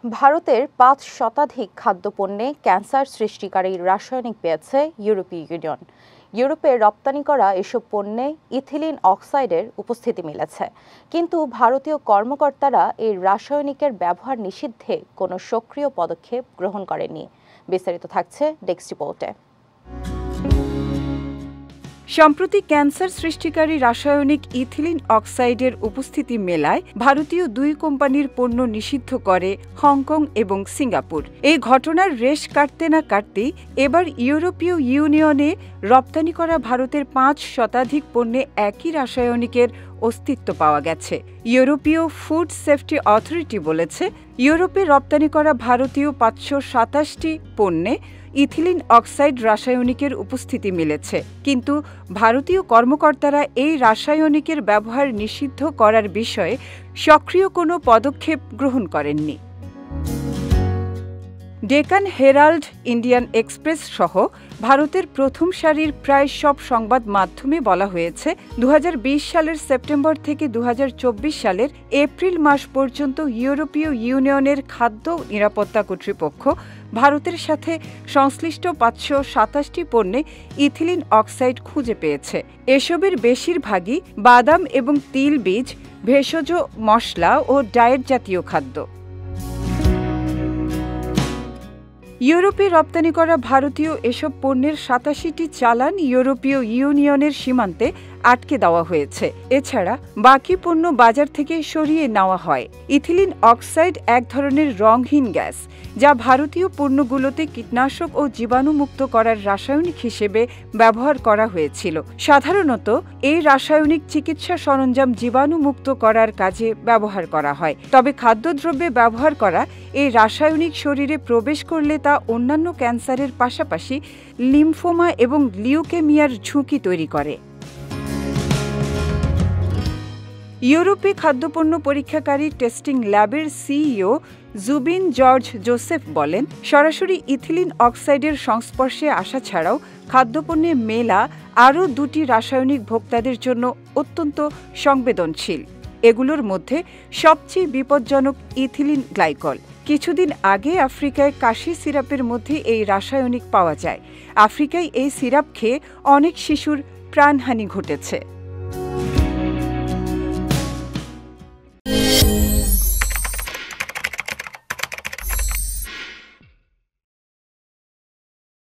ভারতের ৫ শতাধিক খাদ্যপণ্যে ক্যান্সার সৃষ্টিকারী রাসায়নিক পেয়েছে ইউরোপীয় ইউনিয়ন। ইউরোপে রপ্তানি করা এসব পণ্যে ইথিলিন অক্সাইডের উপস্থিতি মিলেছে, কিন্তু ভারতীয় কর্মকর্তারা এই রাসায়নিকের ব্যবহার নিষিদ্ধে কোনো সক্রিয় পদক্ষেপ গ্রহণ করেনি। বিস্তারিত থাকছে ডেস্ক রিপোর্টে। সম্প্রতি ক্যান্সার সৃষ্টিকারী রাসায়নিক ইথিলিন অক্সাইডের উপস্থিতি মেলায় ভারতীয় ২ কোম্পানির পণ্য নিষিদ্ধ করে হংকং এবং সিঙ্গাপুর। এই ঘটনার রেশ কাটতে না কাটতেই এবার ইউরোপীয় ইউনিয়নে রপ্তানি করা ভারতের ৫ শতাধিক পণ্যে একই রাসায়নিকের অস্তিত্ব পাওয়া গেছে। ইউরোপীয় ফুড সেফটি অথরিটি বলেছে, ইউরোপে রপ্তানি করা ভারতীয় ৫২৭টি পণ্যে ইথিলিন অক্সাইড রাসায়নিকের উপস্থিতি মিলেছে, কিন্তু ভারতীয় কর্মকর্তারা এই রাসায়নিকের ব্যবহার নিষিদ্ধ করার বিষয়ে সক্রিয় কোনো পদক্ষেপ গ্রহণ করেননি। ডেকান হেরাল্ড, ইন্ডিয়ান এক্সপ্রেস সহ ভারতের প্রথম সারির প্রায় সব সংবাদ মাধ্যমে বলা হয়েছে, ২০২০ সালের সেপ্টেম্বর থেকে ২০২৪ সালের এপ্রিল মাস পর্যন্ত ইউরোপীয় ইউনিয়নের খাদ্য নিরাপত্তা কর্তৃপক্ষ ভারতের সাথে সংশ্লিষ্ট ৫২৭টি পণ্যে ইথিলিন অক্সাইড খুঁজে পেয়েছে। এসবের বেশিরভাগই বাদাম এবং তিল বীজ, ভেষজ মশলা ও ডায়েট জাতীয় খাদ্য। ইউরোপে রপ্তানি করা ভারতীয় এসব পণ্যের ৮৭টি চালান ইউরোপীয় ইউনিয়নের সীমান্তে আটকে দেওয়া হয়েছে। এছাড়া বাকি পণ্য বাজার থেকে সরিয়ে নেওয়া হয়। ইথিলিন অক্সাইড এক ধরনের রংহীন গ্যাস, যা ভারতীয় পণ্যগুলোতে কীটনাশক ও জীবাণুমুক্ত করার রাসায়নিক হিসেবে ব্যবহার করা হয়েছিল। সাধারণত এই রাসায়নিক চিকিৎসা সরঞ্জাম জীবাণুমুক্ত করার কাজে ব্যবহার করা হয়, তবে খাদ্যদ্রব্যে ব্যবহার করা এই রাসায়নিক শরীরে প্রবেশ করলে তা অন্যান্য ক্যান্সারের পাশাপাশি লিম্ফোমা এবং লিউকেমিয়ার ঝুঁকি তৈরি করে। ইউরোপে খাদ্যপণ্য পরীক্ষাকারী টেস্টিং ল্যাবের সিইও জুবিন জর্জ জোসেফ বলেন, সরাসরি ইথিলিন অক্সাইডের সংস্পর্শে আসা ছাড়াও খাদ্যপণ্যে মেলা আরও ২টি রাসায়নিক ভোক্তাদের জন্য অত্যন্ত সংবেদনশীল। এগুলোর মধ্যে সবচেয়ে বিপজ্জনক ইথিলিন গ্লাইকল। কিছুদিন আগে আফ্রিকায় কাশি সিরাপের মধ্যে এই রাসায়নিক পাওয়া যায়। আফ্রিকায় এই সিরাপ খেয়ে অনেক শিশুর প্রাণহানি ঘটেছে।